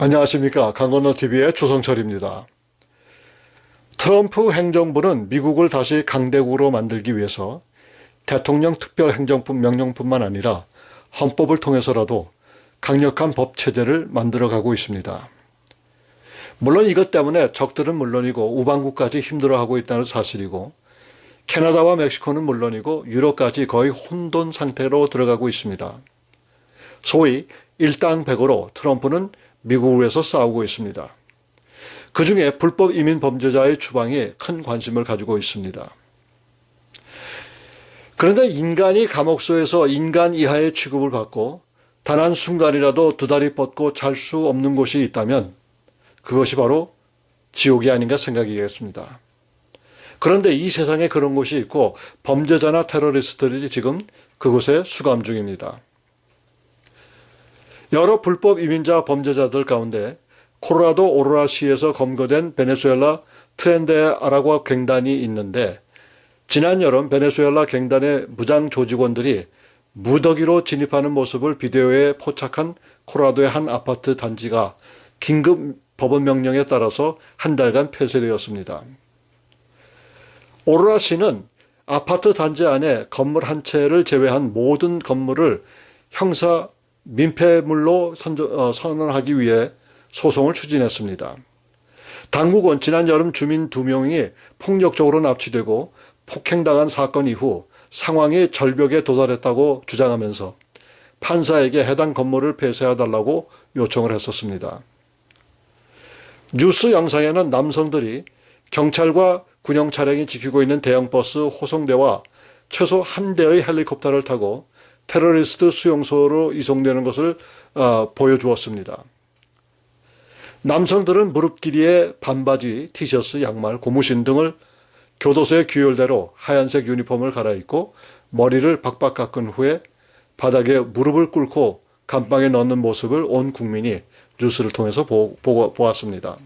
안녕하십니까. 강건너TV의 주성철입니다. 트럼프 행정부는 미국을 다시 강대국으로 만들기 위해서 대통령 특별행정품 명령뿐만 아니라 헌법을 통해서라도 강력한 법체제를 만들어가고 있습니다. 물론 이것 때문에 적들은 물론이고 우방국까지 힘들어하고 있다는 사실이고, 캐나다와 멕시코는 물론이고 유럽까지 거의 혼돈 상태로 들어가고 있습니다. 소위 일당백으로 트럼프는 미국을 위해서 싸우고 있습니다. 그 중에 불법 이민 범죄자의 추방에 큰 관심을 가지고 있습니다. 그런데 인간이 감옥소에서 인간 이하의 취급을 받고 단 한순간이라도 두 다리 뻗고 잘 수 없는 곳이 있다면 그것이 바로 지옥이 아닌가 생각이겠습니다. 그런데 이 세상에 그런 곳이 있고 범죄자나 테러리스트들이 지금 그곳에 수감 중입니다. 여러 불법 이민자 범죄자들 가운데 콜로라도 오로라시에서 검거된 베네수엘라 트렌데 아라과 갱단이 있는데, 지난 여름 베네수엘라 갱단의 무장 조직원들이 무더기로 진입하는 모습을 비디오에 포착한 콜로라도의 한 아파트 단지가 긴급 법원 명령에 따라서 한 달간 폐쇄되었습니다. 오로라시는 아파트 단지 안에 건물 한 채를 제외한 모든 건물을 형사 민폐물로 선언하기 위해 소송을 추진했습니다. 당국은 지난 여름 주민 2명이 폭력적으로 납치되고 폭행당한 사건 이후 상황이 절벽에 도달했다고 주장하면서 판사에게 해당 건물을 폐쇄해달라고 요청을 했었습니다. 뉴스 영상에는 남성들이 경찰과 군용 차량이 지키고 있는 대형 버스 호송대와 최소 한 대의 헬리콥터를 타고 테러리스트 수용소로 이송되는 것을 보여주었습니다. 남성들은 무릎 길이의 반바지, 티셔츠, 양말, 고무신 등을 교도소의 규율대로 하얀색 유니폼을 갈아입고 머리를 박박 깎은 후에 바닥에 무릎을 꿇고 감방에 넣는 모습을 온 국민이 뉴스를 통해서 보았습니다.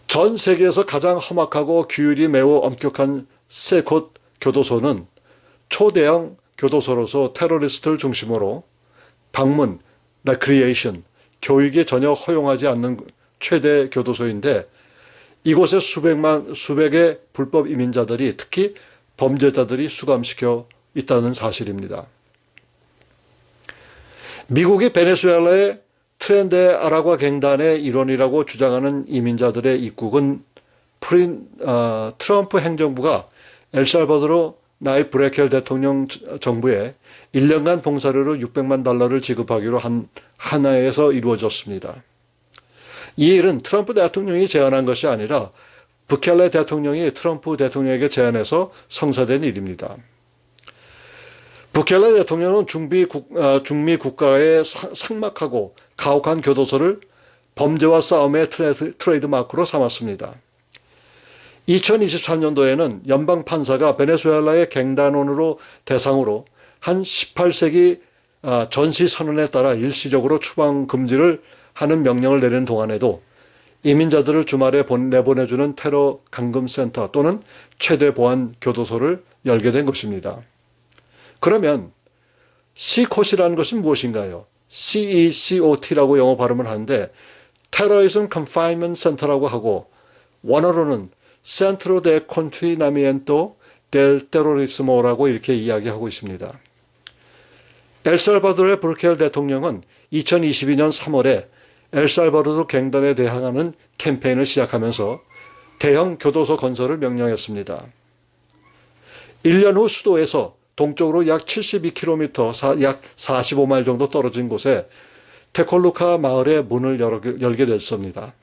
전 세계에서 가장 험악하고 규율이 매우 엄격한 세 곳 교도소는 초대형 교도소로서 테러리스트를 중심으로 방문, 레크리에이션, 교육이 전혀 허용하지 않는 최대 교도소인데, 이곳에 수백의 불법 이민자들이, 특히 범죄자들이 수감시켜 있다는 사실입니다. 미국이 베네수엘라의 트렌데 아라과 갱단의 일원이라고 주장하는 이민자들의 입국은 트럼프 행정부가 엘살바도르 나이프 부케레 대통령 정부에 1년간 봉사료로 $600만 지급하기로 한 하나에서 이루어졌습니다. 이 일은 트럼프 대통령이 제안한 것이 아니라 부켈레 대통령이 트럼프 대통령에게 제안해서 성사된 일입니다. 부켈레 대통령은 중미 국가의 삭막하고 가혹한 교도소를 범죄와 싸움의 트레이드마크로 삼았습니다. 2023년도에는 연방 판사가 베네수엘라의 갱단원으로 대상으로 한 18세기 전시 선언에 따라 일시적으로 추방 금지를 하는 명령을 내리는 동안에도 이민자들을 주말에 내보내주는 테러 감금센터 또는 최대 보안 교도소를 열게 된 것입니다. 그러면 CCOT이라는 것은 무엇인가요? CECOT라고 영어 발음을 하는데 Terrorism Confinement Center라고 하고, 원어로는 Centro de Confinamiento del Terrorismo라고 이렇게 이야기하고 있습니다. 엘살바도르의 부케레 대통령은 2022년 3월에 엘살바도르 갱단에 대항하는 캠페인을 시작하면서 대형 교도소 건설을 명령했습니다. 1년 후 수도에서 동쪽으로 약 72km, 약 45마일 정도 떨어진 곳에 테콜루카 마을의 문을 열게 됐습니다.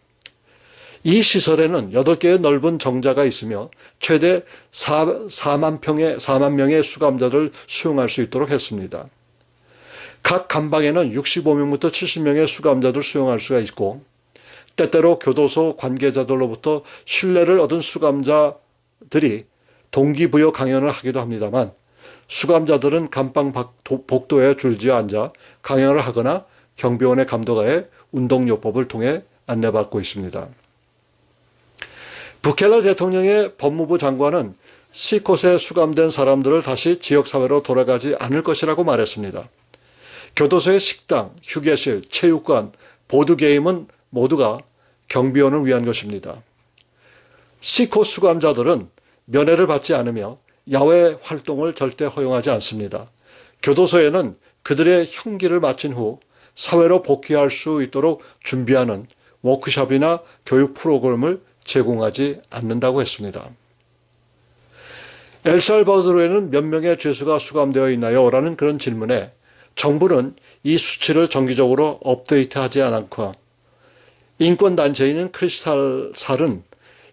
이 시설에는 8개의 넓은 정자가 있으며 최대 4만 명의 수감자를 수용할 수 있도록 했습니다. 각 감방에는 65명부터 70명의 수감자들 수용할 수가 있고, 때때로 교도소 관계자들로부터 신뢰를 얻은 수감자들이 동기부여 강연을 하기도 합니다만, 수감자들은 감방 복도에 줄지어 앉아 강연을 하거나 경비원의 감독하에 운동요법을 통해 안내받고 있습니다. 부켈레 대통령의 법무부 장관은 CCOT에 수감된 사람들을 다시 지역사회로 돌아가지 않을 것이라고 말했습니다. 교도소의 식당, 휴게실, 체육관, 보드게임은 모두가 경비원을 위한 것입니다. 시코 수감자들은 면회를 받지 않으며 야외 활동을 절대 허용하지 않습니다. 교도소에는 그들의 형기를 마친 후 사회로 복귀할 수 있도록 준비하는 워크숍이나 교육 프로그램을 제공하지 않는다고 했습니다. 엘살바도르에는 몇 명의 죄수가 수감되어 있나요? 라는 그런 질문에 정부는 이 수치를 정기적으로 업데이트하지 않고 인권단체인 크리스탈살은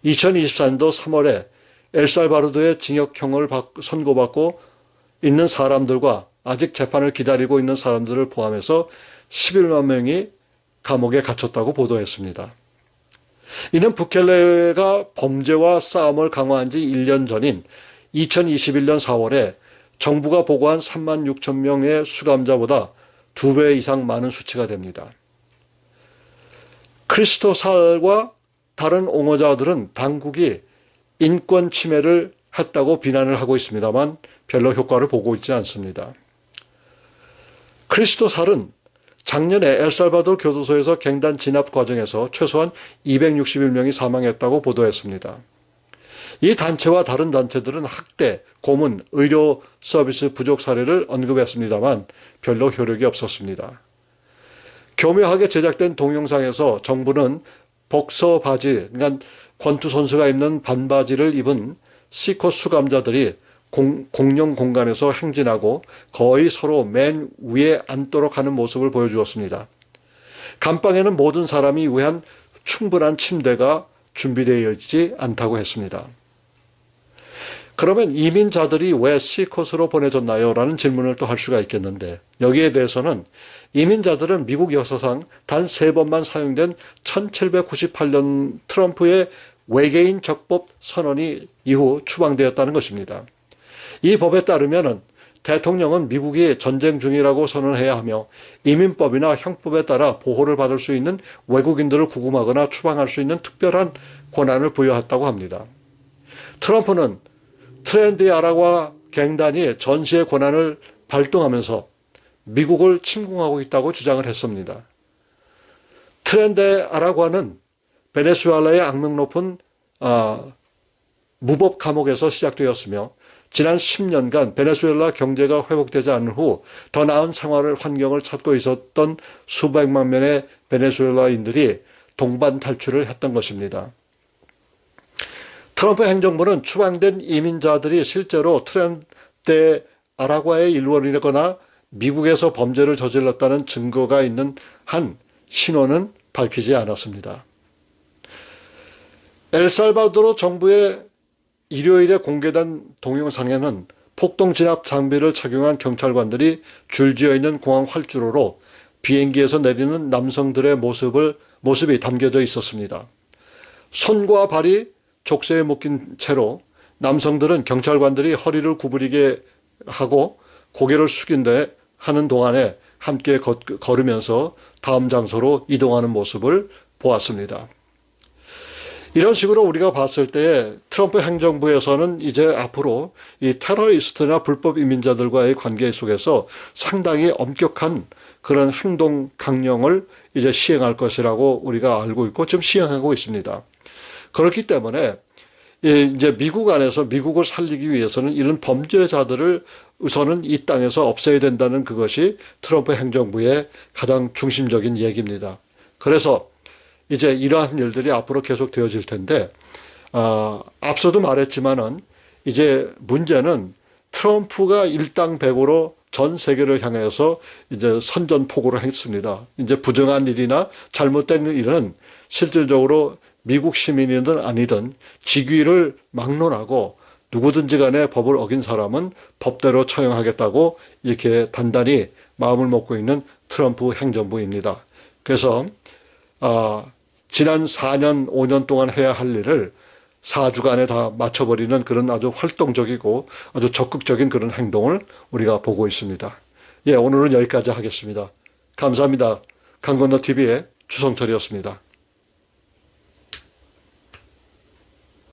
2024년도 3월에 엘살바도르의 징역형을 선고받고 있는 사람들과 아직 재판을 기다리고 있는 사람들을 포함해서 11만 명이 감옥에 갇혔다고 보도했습니다. 이는 부켈레가 범죄와 싸움을 강화한 지 1년 전인 2021년 4월에 정부가 보고한 3만 6천 명의 수감자보다 2배 이상 많은 수치가 됩니다. 크리스토살과 다른 옹호자들은 당국이 인권 침해를 했다고 비난을 하고 있습니다만 별로 효과를 보고 있지 않습니다. 크리스토살은 작년에 엘살바도르 교도소에서 갱단 진압 과정에서 최소한 261명이 사망했다고 보도했습니다. 이 단체와 다른 단체들은 학대, 고문, 의료 서비스 부족 사례를 언급했습니다만 별로 효력이 없었습니다. 교묘하게 제작된 동영상에서 정부는 복서 바지, 그러니까 권투 선수가 입는 반바지를 입은 시코 수감자들이 공용 공간에서 행진하고 거의 서로 맨 위에 앉도록 하는 모습을 보여주었습니다. 감방에는 모든 사람이 위한 충분한 침대가 준비되어 있지 않다고 했습니다. 그러면 이민자들이 왜 시콧으로 보내졌나요? 라는 질문을 또 할 수가 있겠는데 여기에 대해서는 이민자들은 미국 역사상 단 3번만 사용된 1798년 트럼프의 외계인 적법 선언이 이후 추방되었다는 것입니다. 이 법에 따르면 대통령은 미국이 전쟁 중이라고 선언해야 하며 이민법이나 형법에 따라 보호를 받을 수 있는 외국인들을 구금하거나 추방할 수 있는 특별한 권한을 부여했다고 합니다. 트럼프는 트렌디 아라과 갱단이 전시의 권한을 발동하면서 미국을 침공하고 있다고 주장을 했습니다. 트렌디 아라과는 베네수엘라의 악명 높은 무법 감옥에서 시작되었으며 지난 10년간 베네수엘라 경제가 회복되지 않은 후 더 나은 생활 환경을 찾고 있었던 수백만 명의 베네수엘라인들이 동반 탈출을 했던 것입니다. 트럼프 행정부는 추방된 이민자들이 실제로 트렌디 아라과의 일원이거나 미국에서 범죄를 저질렀다는 증거가 있는 한 신원은 밝히지 않았습니다. 엘살바도르 정부의 일요일에 공개된 동영상에는 폭동 진압 장비를 착용한 경찰관들이 줄지어 있는 공항 활주로로 비행기에서 내리는 남성들의 모습이 담겨져 있었습니다. 손과 발이 족쇄에 묶인 채로 남성들은 경찰관들이 허리를 구부리게 하고 고개를 숙인데 하는 동안에 함께 걸으면서 다음 장소로 이동하는 모습을 보았습니다. 이런 식으로 우리가 봤을 때 트럼프 행정부에서는 이제 앞으로 이 테러리스트나 불법 이민자들과의 관계 속에서 상당히 엄격한 그런 행동 강령을 이제 시행할 것이라고 우리가 알고 있고 지금 시행하고 있습니다. 그렇기 때문에 이제 미국 안에서 미국을 살리기 위해서는 이런 범죄자들을 우선은 이 땅에서 없애야 된다는 그것이 트럼프 행정부의 가장 중심적인 얘기입니다. 그래서 이제 이러한 일들이 앞으로 계속 되어질 텐데 앞서도 말했지만은 이제 문제는 트럼프가 일당백으로 전 세계를 향해서 이제 선전포고를 했습니다. 이제 부정한 일이나 잘못된 일은 실질적으로 미국 시민이든 아니든 직위를 막론하고 누구든지 간에 법을 어긴 사람은 법대로 처형하겠다고 이렇게 단단히 마음을 먹고 있는 트럼프 행정부입니다. 그래서 지난 4년, 5년 동안 해야 할 일을 4주간에 다 맞춰버리는 그런 아주 활동적이고 아주 적극적인 그런 행동을 우리가 보고 있습니다. 예, 오늘은 여기까지 하겠습니다. 감사합니다. 강건너TV의 주성철이었습니다.